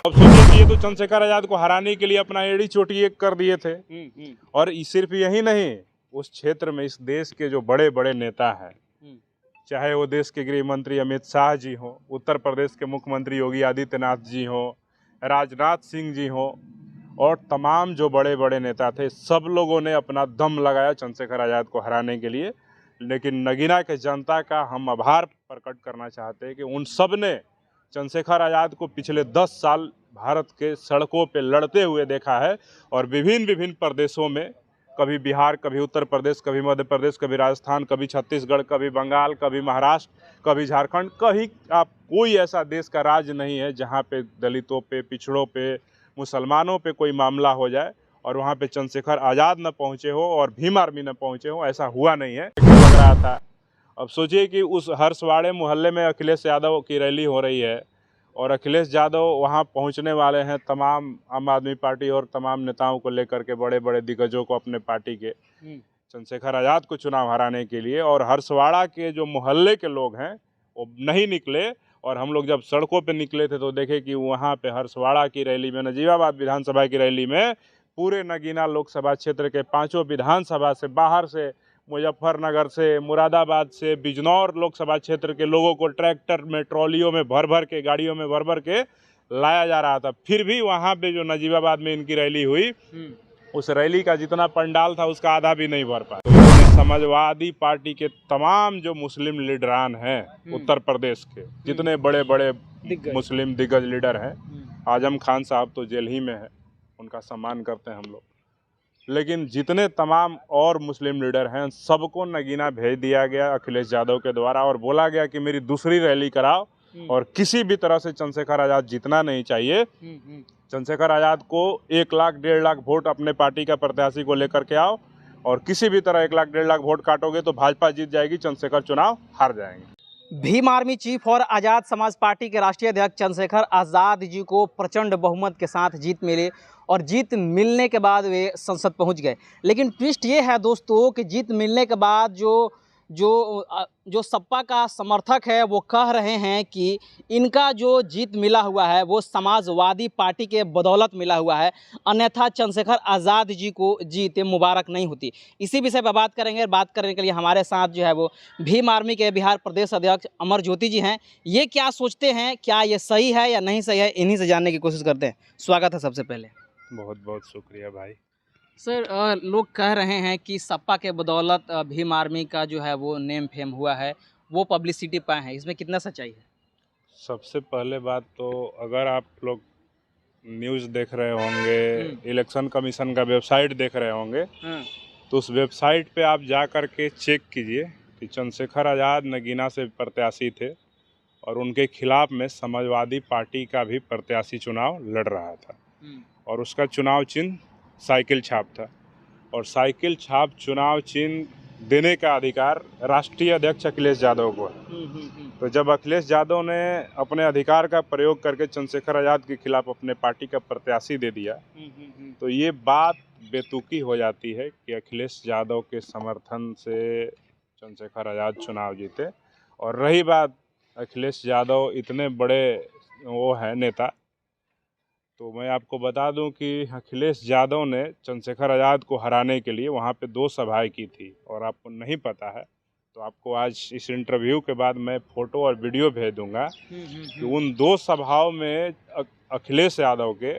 अब सोचिए कि ये तो चंद्रशेखर आजाद को हराने के लिए अपना एड़ी चोटी एक कर दिए थे। और सिर्फ यही नहीं, उस क्षेत्र में इस देश के जो बड़े बड़े नेता हैं, चाहे वो देश के गृह मंत्री अमित शाह जी हो, उत्तर प्रदेश के मुख्यमंत्री योगी आदित्यनाथ जी हो, राजनाथ सिंह जी हो, और तमाम जो बड़े बड़े नेता थे, सब लोगों ने अपना दम लगाया चंद्रशेखर आजाद को हराने के लिए। लेकिन नगीना के जनता का हम आभार प्रकट करना चाहते हैं कि उन सब ने चंद्रशेखर आजाद को पिछले 10 साल भारत के सड़कों पे लड़ते हुए देखा है। और विभिन्न प्रदेशों में, कभी बिहार, कभी उत्तर प्रदेश, कभी मध्य प्रदेश, कभी राजस्थान, कभी छत्तीसगढ़, कभी बंगाल, कभी महाराष्ट्र, कभी झारखंड, कहीं आप कोई ऐसा देश का राज्य नहीं है जहाँ पे दलितों पे, पिछड़ों पे, मुसलमानों पे कोई मामला हो जाए और वहाँ पे चंद्रशेखर आज़ाद न पहुँचे हो और भीम आर्मी न पहुँचे हो। ऐसा हुआ नहीं है, लग रहा था। अब सोचिए कि उस हरसवाड़े मोहल्ले में अखिलेश यादव की रैली हो रही है और अखिलेश यादव वहां पहुंचने वाले हैं तमाम आम आदमी पार्टी और तमाम नेताओं को लेकर के, बड़े बड़े दिग्गजों को अपने पार्टी के, चंद्रशेखर आज़ाद को चुनाव हराने के लिए। और हरसवाड़ा के जो मोहल्ले के लोग हैं वो नहीं निकले। और हम लोग जब सड़कों पे निकले थे तो देखे कि वहाँ पे हरसवाड़ा की रैली में, नजीबाबाद विधानसभा की रैली में, पूरे नगीना लोकसभा क्षेत्र के 5 विधानसभा से, बाहर से, मुजफ्फरनगर से, मुरादाबाद से, बिजनौर लोकसभा क्षेत्र के लोगों को ट्रैक्टर में, ट्रॉलियों में भर भर के, गाड़ियों में भर भर के लाया जा रहा था। फिर भी वहाँ पे जो नजीबाबाद में इनकी रैली हुई, उस रैली का जितना पंडाल था उसका आधा भी नहीं भर पाया। तो समाजवादी पार्टी के तमाम जो मुस्लिम लीडरान हैं उत्तर प्रदेश के, जितने बड़े बड़े मुस्लिम दिग्गज लीडर हैं, आजम खान साहब तो जेल ही में है, उनका सम्मान करते हैं हम लोग, लेकिन जितने तमाम और मुस्लिम लीडर हैं सबको नगीना भेज दिया गया अखिलेश यादव के द्वारा और बोला गया कि मेरी दूसरी रैली कराओ और किसी भी तरह से चंद्रशेखर आज़ाद जीतना नहीं चाहिए। चंद्रशेखर आज़ाद को 1 लाख 1.5 लाख वोट अपने पार्टी का प्रत्याशी को लेकर के आओ और किसी भी तरह 1 लाख 1.5 लाख वोट काटोगे तो भाजपा जीत जाएगी, चंद्रशेखर चुनाव हार जाएंगे। भीम आर्मी चीफ और आज़ाद समाज पार्टी के राष्ट्रीय अध्यक्ष चंद्रशेखर आज़ाद जी को प्रचंड बहुमत के साथ जीत मिली और जीत मिलने के बाद वे संसद पहुंच गए। लेकिन ट्विस्ट ये है दोस्तों कि जीत मिलने के बाद जो सपा का समर्थक है वो कह रहे हैं कि इनका जो जीत मिला हुआ है वो समाजवादी पार्टी के बदौलत मिला हुआ है, अन्यथा चंद्रशेखर आज़ाद जी को जीत मुबारक नहीं होती। इसी विषय पर बात करेंगे। बात करने के लिए हमारे साथ जो है वो भीम आर्मी के बिहार प्रदेश अध्यक्ष अमर ज्योति जी हैं। ये क्या सोचते हैं, क्या ये सही है या नहीं सही है, इन्हीं से जानने की कोशिश करते हैं। स्वागत है सबसे पहले। बहुत बहुत शुक्रिया भाई। सर, लोग कह रहे हैं कि सपा के बदौलत भीम आर्मी का जो है वो नेम फेम हुआ है, वो पब्लिसिटी पाए हैं, इसमें कितना सच्चाई है? सबसे पहले बात तो, अगर आप लोग न्यूज़ देख रहे होंगे, इलेक्शन कमीशन का वेबसाइट देख रहे होंगे, तो उस वेबसाइट पे आप जा कर के चेक कीजिए कि चंद्रशेखर आज़ाद नगीना से प्रत्याशी थे और उनके खिलाफ में समाजवादी पार्टी का भी प्रत्याशी चुनाव लड़ रहा था और उसका चुनाव चिन्ह साइकिल छाप था। और साइकिल छाप चुनाव चिन्ह देने का अधिकार राष्ट्रीय अध्यक्ष अखिलेश यादव को है। तो जब अखिलेश यादव ने अपने अधिकार का प्रयोग करके चंद्रशेखर आज़ाद के खिलाफ अपने पार्टी का प्रत्याशी दे दिया, तो ये बात बेतुकी हो जाती है कि अखिलेश यादव के समर्थन से चंद्रशेखर आज़ाद चुनाव जीते। और रही बात, अखिलेश यादव इतने बड़े वो हैं नेता, तो मैं आपको बता दूं कि अखिलेश यादव ने चंद्रशेखर आज़ाद को हराने के लिए वहाँ पे 2 सभाएं की थी। और आपको नहीं पता है तो आपको आज इस इंटरव्यू के बाद मैं फ़ोटो और वीडियो भेज दूंगा कि उन 2 सभाओं में अखिलेश यादव के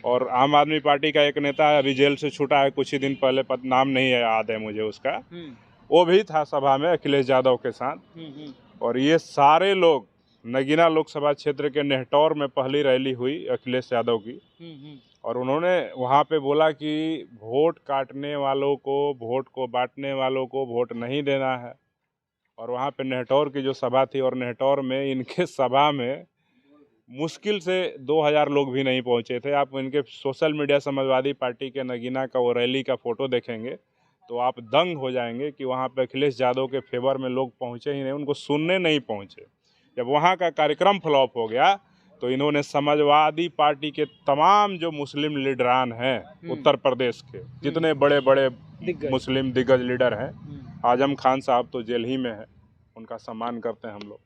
और आम आदमी पार्टी का एक नेता है, अभी जेल से छूटा है कुछ ही दिन पहले, नाम नहीं याद है मुझे उसका, वो भी था सभा में अखिलेश यादव के साथ। और ये सारे लोग, नगीना लोकसभा क्षेत्र के नेहटौर में पहली रैली हुई अखिलेश यादव की और उन्होंने वहाँ पे बोला कि वोट काटने वालों को, वोट को बांटने वालों को वोट नहीं देना है। और वहाँ पे नेहटौर की जो सभा थी, और नेहटौर में इनके सभा में मुश्किल से 2000 लोग भी नहीं पहुँचे थे। आप इनके सोशल मीडिया समाजवादी पार्टी के नगीना का वो रैली का फ़ोटो देखेंगे तो आप दंग हो जाएंगे कि वहाँ पे अखिलेश यादव के फेवर में लोग पहुँचे ही नहीं, उनको सुनने नहीं पहुँचे। जब वहाँ का कार्यक्रम फ्लॉप हो गया तो इन्होंने समाजवादी पार्टी के तमाम जो मुस्लिम लीडरान हैं उत्तर प्रदेश के, जितने बड़े बड़े मुस्लिम दिग्गज लीडर हैं, आजम खान साहब तो जेल ही में है, उनका सम्मान करते हैं हम लोग,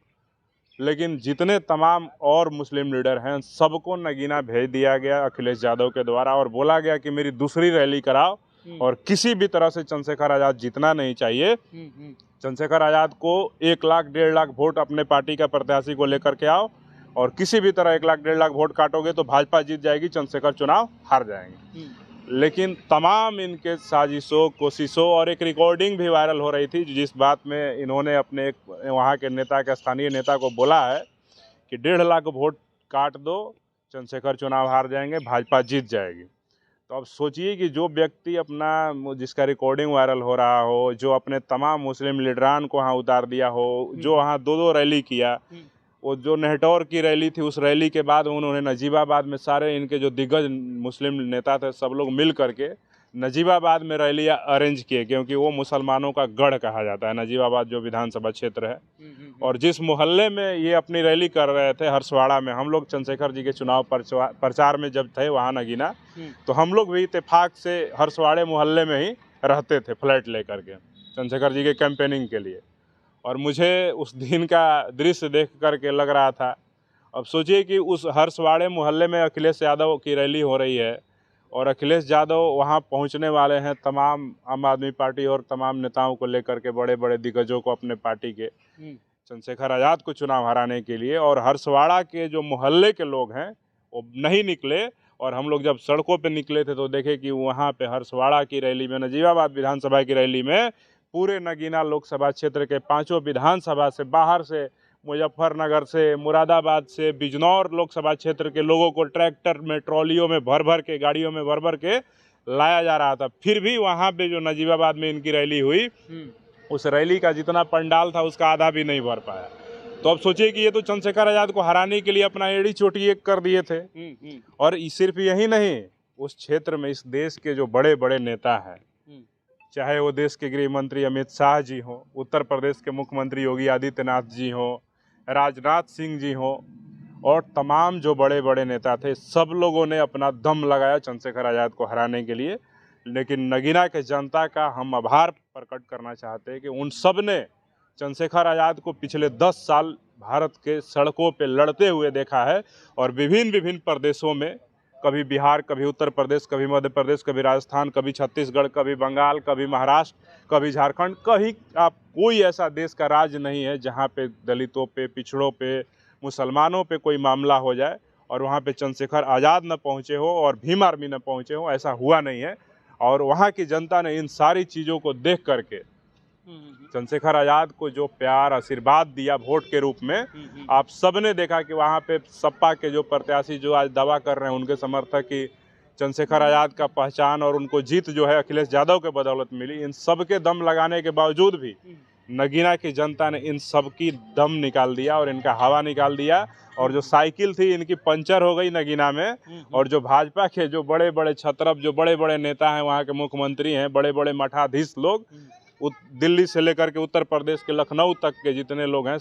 लेकिन जितने तमाम और मुस्लिम लीडर हैं सबको नगीना भेज दिया गया अखिलेश यादव के द्वारा और बोला गया कि मेरी दूसरी रैली कराओ और किसी भी तरह से चंद्रशेखर आज़ाद जीतना नहीं चाहिए। चंद्रशेखर आज़ाद को 1 लाख 1.5 लाख वोट अपने पार्टी का प्रत्याशी को लेकर के आओ और किसी भी तरह 1 लाख 1.5 लाख वोट काटोगे तो भाजपा जीत जाएगी, चंद्रशेखर चुनाव हार जाएंगे। लेकिन तमाम इनके साजिशों कोशिशों और एक रिकॉर्डिंग भी वायरल हो रही थी जिस बात में इन्होंने अपने एक वहाँ के नेता के स्थानीय नेता को बोला है कि 1.5 लाख वोट काट दो, चंद्रशेखर चुनाव हार जाएंगे, भाजपा जीत जाएगी। तो अब सोचिए कि जो व्यक्ति अपना जिसका रिकॉर्डिंग वायरल हो रहा हो, जो अपने तमाम मुस्लिम लीडरान को वहाँ उतार दिया हो, जो वहाँ 2-2 रैली किया, वो जो नेहटौर की रैली थी उस रैली के बाद उन्होंने नजीबाबाद में सारे इनके जो दिग्गज मुस्लिम नेता थे सब लोग मिल करके नजीबाबाद में रैलियाँ अरेंज किए, क्योंकि वो मुसलमानों का गढ़ कहा जाता है नजीबाबाद जो विधानसभा क्षेत्र है। और जिस मोहल्ले में ये अपनी रैली कर रहे थे हरसवाड़ा में, हम लोग चंद्रशेखर जी के चुनाव प्रचार में जब थे वहाँ नगीना, तो हम लोग भी इत्तेफाक से हरसवाड़े मोहल्ले में ही रहते थे फ्लैट लेकर के चंद्रशेखर जी के कैंपेनिंग के लिए। और मुझे उस दिन का दृश्य देख करके लग रहा था, अब सोचिए कि उस हरसवाड़े मोहल्ले में अखिलेश यादव की रैली हो रही है और अखिलेश यादव वहां पहुंचने वाले हैं तमाम आम आदमी पार्टी और तमाम नेताओं को लेकर के, बड़े बड़े दिग्गजों को अपने पार्टी के, चंद्रशेखर आज़ाद को चुनाव हराने के लिए। और हरसवाड़ा के जो मोहल्ले के लोग हैं वो नहीं निकले और हम लोग जब सड़कों पे निकले थे तो देखे कि वहाँ पे हरसवाड़ा की रैली में, नजीबाबाद विधानसभा की रैली में पूरे नगीना लोकसभा क्षेत्र के 5 विधानसभा से, बाहर से, मुजफ्फरनगर से, मुरादाबाद से, बिजनौर लोकसभा क्षेत्र के लोगों को ट्रैक्टर में, ट्रॉलियों में भर भर के, गाड़ियों में भर भर के लाया जा रहा था। फिर भी वहाँ पे जो नजीबाबाद में इनकी रैली हुई, उस रैली का जितना पंडाल था उसका आधा भी नहीं भर पाया। तो अब सोचिए कि ये तो चंद्रशेखर आज़ाद को हराने के लिए अपना एड़ी चोटी एक कर दिए थे। और सिर्फ यही नहीं, उस क्षेत्र में इस देश के जो बड़े बड़े नेता हैं, चाहे वो देश के गृह मंत्री अमित शाह जी हों, उत्तर प्रदेश के मुख्यमंत्री योगी आदित्यनाथ जी हों, राजनाथ सिंह जी हों और तमाम जो बड़े बड़े नेता थे, सब लोगों ने अपना दम लगाया चंद्रशेखर आज़ाद को हराने के लिए। लेकिन नगीना के जनता का हम आभार प्रकट करना चाहते हैं कि उन सब ने चंद्रशेखर आज़ाद को पिछले 10 साल भारत के सड़कों पे लड़ते हुए देखा है और विभिन्न प्रदेशों में, कभी बिहार, कभी उत्तर प्रदेश, कभी मध्य प्रदेश, कभी राजस्थान, कभी छत्तीसगढ़, कभी बंगाल, कभी महाराष्ट्र, कभी झारखंड, कहीं आप कोई ऐसा देश का राज्य नहीं है जहां पे दलितों पे, पिछड़ों पे, मुसलमानों पे कोई मामला हो जाए और वहां पे चंद्रशेखर आज़ाद न पहुंचे हो और भीम आर्मी न पहुंचे हो, ऐसा हुआ नहीं है। और वहाँ की जनता ने इन सारी चीज़ों को देख करके चंद्रशेखर आज़ाद को जो प्यार आशीर्वाद दिया वोट के रूप में, आप सब ने देखा कि वहाँ पे सपा के जो प्रत्याशी जो आज दावा कर रहे हैं उनके समर्थक की चंद्रशेखर आज़ाद का पहचान और उनको जीत जो है अखिलेश यादव के बदौलत मिली। इन सब के दम लगाने के बावजूद भी नगीना की जनता ने इन सब की दम निकाल दिया और इनका हवा निकाल दिया। और जो साइकिल थी इनकी पंचर हो गई नगीना में। और जो भाजपा के जो बड़े बड़े छत्रप, जो बड़े बड़े नेता हैं, वहाँ के मुख्यमंत्री हैं, बड़े बड़े मठाधीश लोग, दिल्ली से लेकर के उत्तर प्रदेश के लखनऊ तक के जितने लोग हैं,